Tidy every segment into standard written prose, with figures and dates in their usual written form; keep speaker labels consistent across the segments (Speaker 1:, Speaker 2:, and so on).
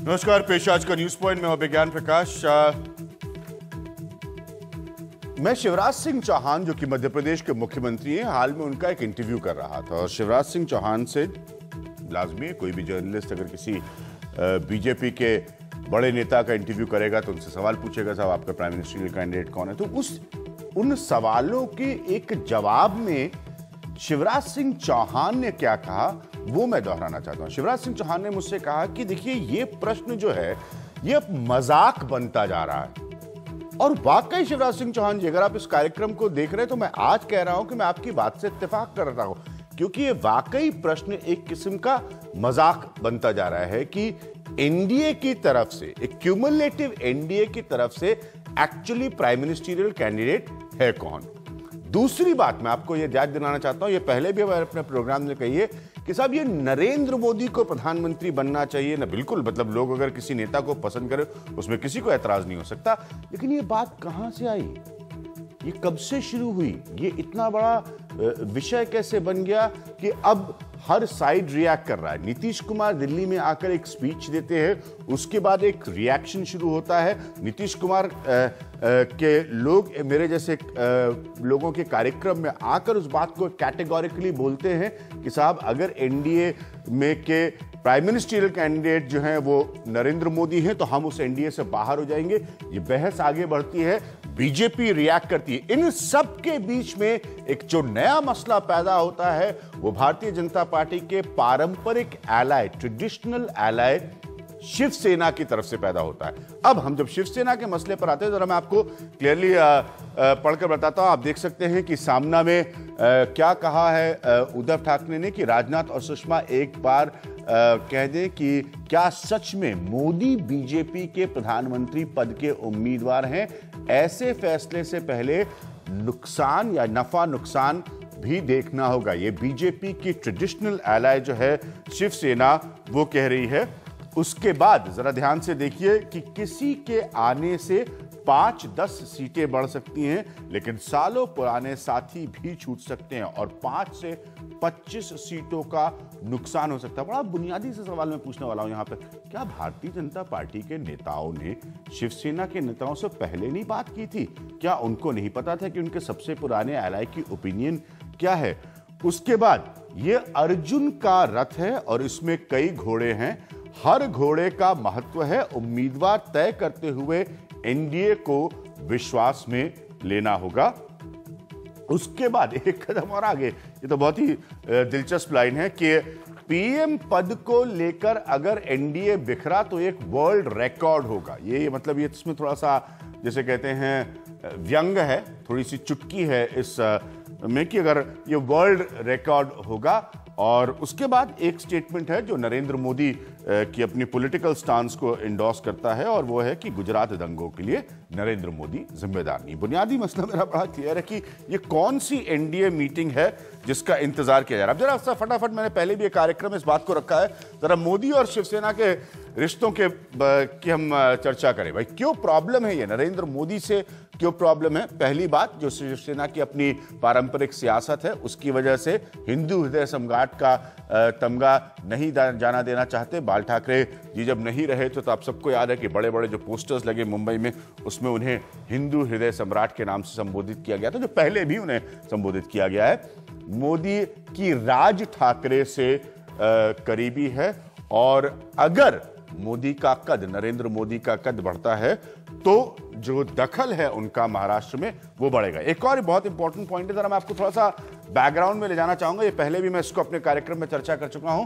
Speaker 1: नमस्कार, पेश आज का न्यूज पॉइंट में विज्ञान प्रकाश। मैं शिवराज सिंह चौहान जो कि मध्य प्रदेश के मुख्यमंत्री हैं, हाल में उनका एक इंटरव्यू कर रहा था और शिवराज सिंह चौहान से लाजमी है कोई भी जर्नलिस्ट अगर किसी बीजेपी के बड़े नेता का इंटरव्यू करेगा तो उनसे सवाल पूछेगा, साहब आपका प्राइम मिनिस्ट्रियल कैंडिडेट कौन है। तो उन सवालों के एक जवाब में शिवराज सिंह चौहान ने क्या कहा वो मैं दोहराना चाहता हूं। शिवराज सिंह चौहान ने मुझसे कहा कि देखिए ये प्रश्न जो है ये अब मजाक बनता जा रहा है। और वाकई शिवराज सिंह चौहान जी, अगर आप इस कार्यक्रम को देख रहे हैं तो मैं आज कह रहा हूं कि मैं आपकी बात से इत्तेफाक कर रहा हूं, क्योंकि ये वाकई प्रश्न एक किस्म का मजाक बनता जा रहा है कि एनडीए की तरफ से, एक क्यूमुलेटिव एनडीए की तरफ से एक्चुअली प्राइम मिनिस्टरियल कैंडिडेट है कौन। दूसरी बात मैं आपको यह याद दिलाना चाहता हूं, ये पहले भी हमारे अपने प्रोग्राम में कही है कि साहब ये नरेंद्र मोदी को प्रधानमंत्री बनना चाहिए ना। बिल्कुल, मतलब लोग अगर किसी नेता को पसंद करें उसमें किसी को ऐतराज नहीं हो सकता, लेकिन ये बात कहां से आई, ये कब से शुरू हुई, ये इतना बड़ा विषय कैसे बन गया कि अब हर साइड रिएक्ट कर रहा है। नीतीश कुमार दिल्ली में आकर एक स्पीच देते हैं, उसके बाद एक रिएक्शन शुरू होता है। नीतीश कुमार के लोग मेरे जैसे लोगों के कार्यक्रम में आकर उस बात को कैटेगोरिकली बोलते हैं कि साहब अगर एनडीए में के प्राइम मिनिस्टरियल कैंडिडेट जो हैं वो नरेंद्र मोदी हैं तो हम उस एनडीए से बाहर हो जाएंगे। ये बहस आगे बढ़ती है, बीजेपी रिएक्ट करती है। इन सब के बीच में एक जो नया मसला पैदा होता है वो भारतीय जनता पार्टी के पारंपरिक एलाय, ट्रेडिशनल एलाय शिवसेना की तरफ से पैदा होता है। अब हम जब शिवसेना के मसले पर आते हैं जरा मैं आपको क्लियरली पढ़कर बताता हूं। आप देख सकते हैं कि सामना में क्या कहा है उद्धव ठाकरे ने कि राजनाथ और सुषमा एक बार कह दें कि क्या सच में मोदी बीजेपी के प्रधानमंत्री पद के उम्मीदवार हैं। ऐसे फैसले से पहले नुकसान या नफा नुकसान भी देखना होगा। ये बीजेपी की ट्रेडिशनल एलाय जो है शिवसेना वो कह रही है। उसके बाद जरा ध्यान से देखिए कि किसी के आने से 5-10 सीटें बढ़ सकती हैं, लेकिन सालों पुराने साथी भी छूट सकते हैं और 5 से 25 सीटों का नुकसान हो सकता है। बड़ा बुनियादी से सवाल मैं पूछने वाला हूं यहां पर, क्या भारतीय जनता पार्टी के नेताओं ने शिवसेना के नेताओं से पहले नहीं बात की थी? क्या उनको नहीं पता था कि उनके सबसे पुराने एलाय की ओपिनियन क्या है? उसके बाद ये अर्जुन का रथ है और इसमें कई घोड़े हैं, हर घोड़े का महत्व है। उम्मीदवार तय करते हुए एनडीए को विश्वास में लेना होगा। उसके बाद एक कदम और आगे, ये तो बहुत ही दिलचस्प लाइन है कि पीएम पद को लेकर अगर एनडीए बिखरा तो एक वर्ल्ड रिकॉर्ड होगा। ये मतलब ये इसमें थोड़ा सा जैसे कहते हैं व्यंग है, थोड़ी सी चुटकी है इस में कि अगर ये वर्ल्ड रिकॉर्ड होगा। और उसके बाद एक स्टेटमेंट है जो नरेंद्र मोदी की अपनी पॉलिटिकल स्टांस को एंडोर्स करता है और वो है कि गुजरात दंगों के लिए नरेंद्र मोदी जिम्मेदार नहीं। बुनियादी मसला मेरा बड़ा क्लियर है कि ये कौन सी एनडीए मीटिंग है जिसका इंतजार किया जा रहा है। अब जरा फटाफट, मैंने पहले भी एक कार्यक्रम इस बात को रखा है, जरा मोदी और शिवसेना के रिश्तों की हम चर्चा करें। भाई क्यों प्रॉब्लम है ये, नरेंद्र मोदी से क्यों प्रॉब्लम है? पहली बात, जो शिवसेना की अपनी पारंपरिक सियासत है उसकी वजह से हिंदू हृदय सम्राट का तमगा नहीं जाना देना चाहते। बाल ठाकरे जी जब नहीं रहे तो आप सबको याद है कि बड़े बड़े जो पोस्टर्स लगे मुंबई में उसमें उन्हें हिंदू हृदय सम्राट के नाम से संबोधित किया गया था, जो पहले भी उन्हें संबोधित किया गया है। मोदी की राज ठाकरे से करीबी है और अगर मोदी का कद, नरेंद्र मोदी का कद बढ़ता है तो जो दखल है उनका महाराष्ट्र में वो बढ़ेगा। एक और बहुत इंपॉर्टेंट पॉइंट है, जरा मैं आपको थोड़ा सा बैकग्राउंड में ले जाना चाहूंगा। ये पहले भी मैं इसको अपने कार्यक्रम में चर्चा कर चुका हूं।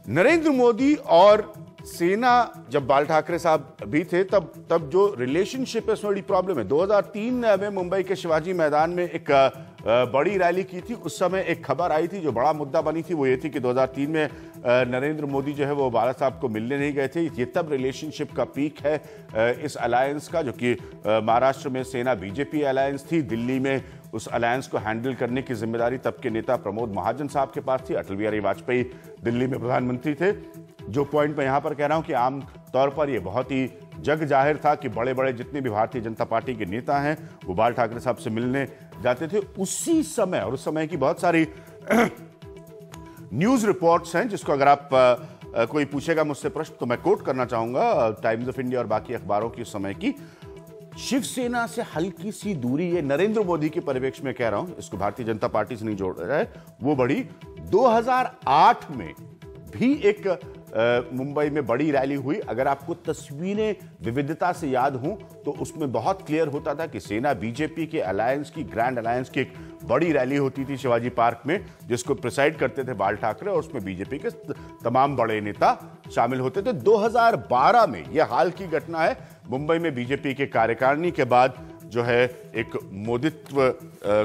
Speaker 1: नरेंद्र मोदी और सेना जब बाल ठाकरे साहब भी थे तब जो रिलेशनशिप है उसमें बड़ी प्रॉब्लम है। 2003 में मुंबई के शिवाजी मैदान में एक बड़ी रैली की थी। उस समय एक खबर आई थी जो बड़ा मुद्दा बनी थी, वो ये थी कि 2003 में नरेंद्र मोदी जो है वो बाला साहब को मिलने नहीं गए थे। ये तब रिलेशनशिप का पीक है इस अलायंस का, जो कि महाराष्ट्र में सेना बीजेपी अलायंस थी। दिल्ली में उस अलायंस को हैंडल करने की जिम्मेदारी तब के नेता प्रमोद महाजन साहब के पास थी। अटल बिहारी वाजपेयी दिल्ली में प्रधानमंत्री थे। जो पॉइंट मैं यहां पर कह रहा हूं कि आम तौर पर यह बहुत ही जग जाहिर था कि बड़े बड़े जितने भी भारतीय जनता पार्टी के नेता हैं वो बाल ठाकरे साहब से मिलने जाते थे। उसी समय और उस समय की बहुत सारी न्यूज रिपोर्ट्स हैं जिसको अगर आप कोई पूछेगा मुझसे प्रश्न तो मैं कोट करना चाहूंगा टाइम्स ऑफ इंडिया और बाकी अखबारों की उस समय की। शिवसेना से हल्की सी दूरी, ये नरेंद्र मोदी के परिप्रेक्ष्य में कह रहा हूं, इसको भारतीय जनता पार्टी से नहीं जोड़ रहा है, वो बढ़ी 2008 में भी एक मुंबई में बड़ी रैली हुई। अगर आपको तस्वीरें विविधता से याद हों तो उसमें बहुत क्लियर होता था कि सेना बीजेपी के अलायंस की, ग्रैंड अलायंस की एक बड़ी रैली होती थी शिवाजी पार्क में, जिसको प्रिसाइड करते थे बाल ठाकरे, और उसमें बीजेपी के तमाम बड़े नेता शामिल होते थे। 2012 में यह हाल की घटना है, मुंबई में बीजेपी के कार्यकारिणी के बाद जो है एक मोदित्व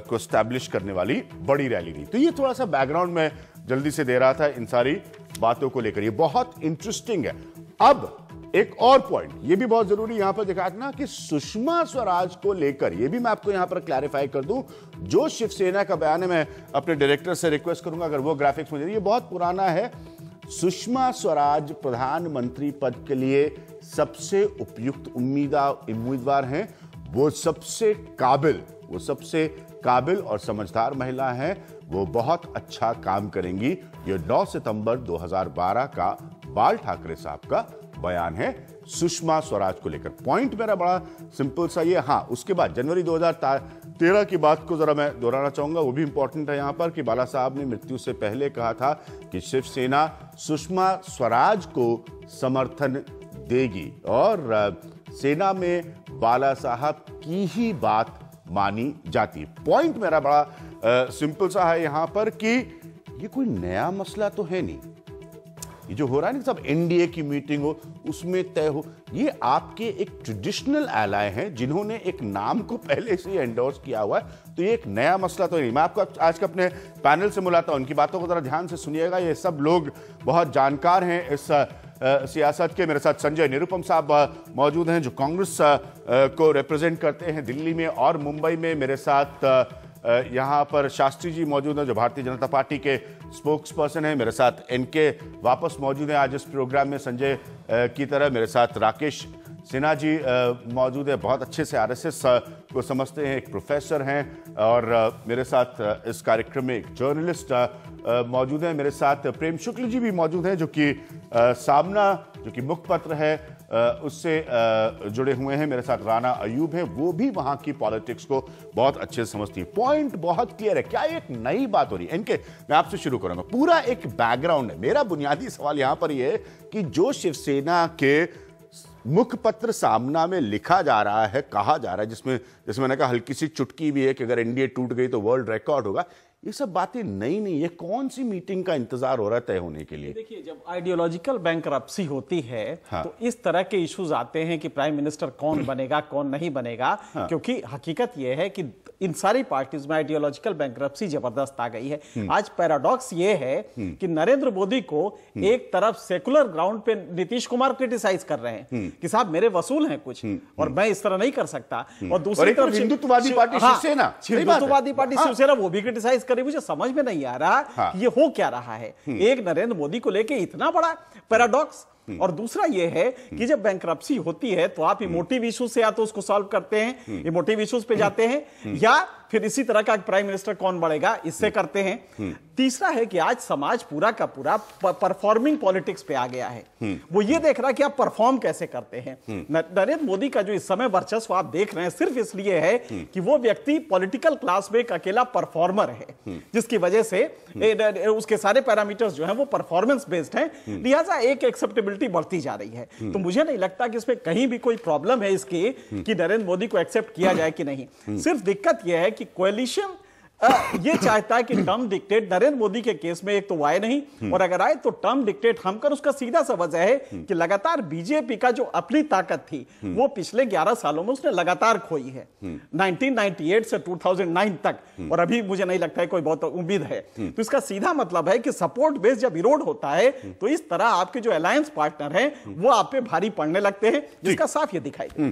Speaker 1: को स्टैब्लिश करने वाली बड़ी रैली थी। तो ये थोड़ा सा बैकग्राउंड में जल्दी से दे रहा था इन सारी बातों को लेकर, ये बहुत इंटरेस्टिंग है। अब एक और पॉइंट ये भी बहुत जरूरी यहां पर दिखा ना कि सुषमा स्वराज को लेकर, ये भी मैं आपको यहां पर क्लैरिफाई कर दूं, जो शिवसेना का बयान है, मैं अपने डायरेक्टर से रिक्वेस्ट करूंगा अगर वो ग्राफिक्स मुझे, ये बहुत पुराना है। सुषमा स्वराज प्रधानमंत्री पद के लिए सबसे उपयुक्त उम्मीदवार हैं, वो सबसे काबिल और समझदार महिला हैं, वो बहुत अच्छा काम करेंगी। ये 9 सितंबर 2012 का बाल ठाकरे साहब का बयान है सुषमा स्वराज को लेकर। पॉइंट मेरा बड़ा सिंपल सा ये, हाँ उसके बाद जनवरी 2013 की बात को जरा मैं दोहराना चाहूंगा, वो भी इंपॉर्टेंट है यहां पर, कि बाला साहब ने मृत्यु से पहले कहा था कि शिवसेना सुषमा स्वराज को समर्थन देगी, और सेना में बाला साहब की ही बात मानी जाती। पॉइंट मेरा बड़ा सिंपल सा है यहां पर कि ये कोई नया मसला तो है नहीं, ये जो हो रहा है ना सब एनडीए की मीटिंग हो उसमें तय हो, ये आपके एक ट्रेडिशनल एलाय हैं जिन्होंने एक नाम को पहले से एंडोर्स किया हुआ है, तो ये एक नया मसला तो नहीं। मैं आपको आज के अपने पैनल से मिलाता हूं, उनकी बातों को जरा ध्यान से सुनिएगा, ये सब लोग बहुत जानकार हैं इस सियासत के। मेरे साथ संजय निरुपम साहब मौजूद हैं जो कांग्रेस को रिप्रेजेंट करते हैं दिल्ली में और मुंबई में। मेरे साथ यहाँ पर शास्त्री जी मौजूद हैं जो भारतीय जनता पार्टी के स्पोक्स पर्सन हैं। मेरे साथ एनके वापस मौजूद हैं आज इस प्रोग्राम में संजय की तरह। मेरे साथ राकेश सिन्हा जी मौजूद है, बहुत अच्छे से आरएसएस को समझते हैं, एक प्रोफेसर हैं, और मेरे साथ इस कार्यक्रम में एक जर्नलिस्ट मौजूद है। मेरे साथ प्रेम शुक्ल जी भी मौजूद हैं जो कि सामना, जो कि मुखपत्र है, उससे जुड़े हुए हैं। मेरे साथ राना अयूब है, वो भी वहां की पॉलिटिक्स को बहुत अच्छे से समझती है। पॉइंट बहुत क्लियर है, क्या एक नई बात हो रही है? इनके मैं आपसे शुरू करूंगा, पूरा एक बैकग्राउंड है। मेरा बुनियादी सवाल यहां पर यह है कि जो शिवसेना के मुखपत्र सामना में लिखा जा रहा है, कहा जा रहा है, जिसमें जैसे मैंने कहा हल्की सी चुटकी भी है कि अगर एनडीए टूट गई तो वर्ल्ड रिकॉर्ड होगा, ये सब बातें नई नहीं है। कौन सी मीटिंग का इंतजार हो रहा है तय होने के लिए?
Speaker 2: देखिए, जब आइडियोलॉजिकल बैंकरप्सी होती है
Speaker 1: हाँ।
Speaker 2: तो इस तरह के इश्यूज आते हैं कि प्राइम मिनिस्टर कौन बनेगा कौन नहीं बनेगा। हाँ। क्योंकि हकीकत यह है कि इन सारी पार्टीज में आइडियोलॉजिकल बैंकरप्सी जबरदस्त आ गई है। आज पैराडॉक्स ये है कि नरेंद्र मोदी को एक तरफ सेकुलर ग्राउंड पे नीतीश कुमार क्रिटिसाइज कर रहे हैं कि साहब मेरे वसूल हैं कुछ और मैं इस तरह नहीं कर सकता, और दूसरी तरफ
Speaker 1: हिंदुत्ववादी पार्टी शिवसेना,
Speaker 2: हिंदुत्ववादी पार्टी शिवसेना वो भी क्रिटिसाइज करे। मुझे समझ में नहीं आ रहा ये हो क्या रहा है। एक नरेंद्र मोदी को लेके इतना बड़ा पैराडॉक्स, और दूसरा यह है कि जब बैंकरप्सी होती है तो आप इमोटिव इश्यूज से या तो उसको सॉल्व करते हैं, इमोटिव इश्यूज पे जाते हैं, या फिर इसी तरह का प्राइम मिनिस्टर कौन बढ़ेगा इससे करते हैं। तीसरा है कि आज समाज पूरा का पूरा परफॉर्मिंग पॉलिटिक्स पे आ गया है। वो ये देख रहा है कि आप परफॉर्म कैसे करते हैं। नरेंद्र मोदी का जो इस समय वर्चस्व आप देख रहे हैं सिर्फ इसलिए है कि वो व्यक्ति पॉलिटिकल क्लास में एक अकेला परफॉर्मर है, जिसकी वजह से उसके सारे पैरामीटर्स जो हैं वो परफॉर्मेंस बेस्ड हैं, लिहाजा एक एक्सेप्टेबिलिटी बढ़ती जा रही है। तो मुझे नहीं लगता कि इसमें कहीं भी कोई प्रॉब्लम है इसकी कि नरेंद्र मोदी को एक्सेप्ट किया जाए कि नहीं। सिर्फ दिक्कत यह है कि कोएलिशन ये चाहता है कि टर्म डिक्टेट नरेंद्र मोदी के केस में एक तो आए नहीं, और अगर आए तो टर्म डिक्टेट हम कर। उसका सीधा सा वजह है कि लगातार बीजेपी का जो अपनी ताकत थी वो पिछले 11 सालों में उसने लगातार खोई है, 1998 से 2009 तक, और अभी मुझे नहीं लगता है कोई बहुत उम्मीद है। तो इसका सीधा मतलब है कि सपोर्ट बेस जब इरोड होता है तो इस तरह आपके जो अलायंस पार्टनर हैं वो आप पे भारी पड़ने लगते हैं, जिसका साफ ये दिखाई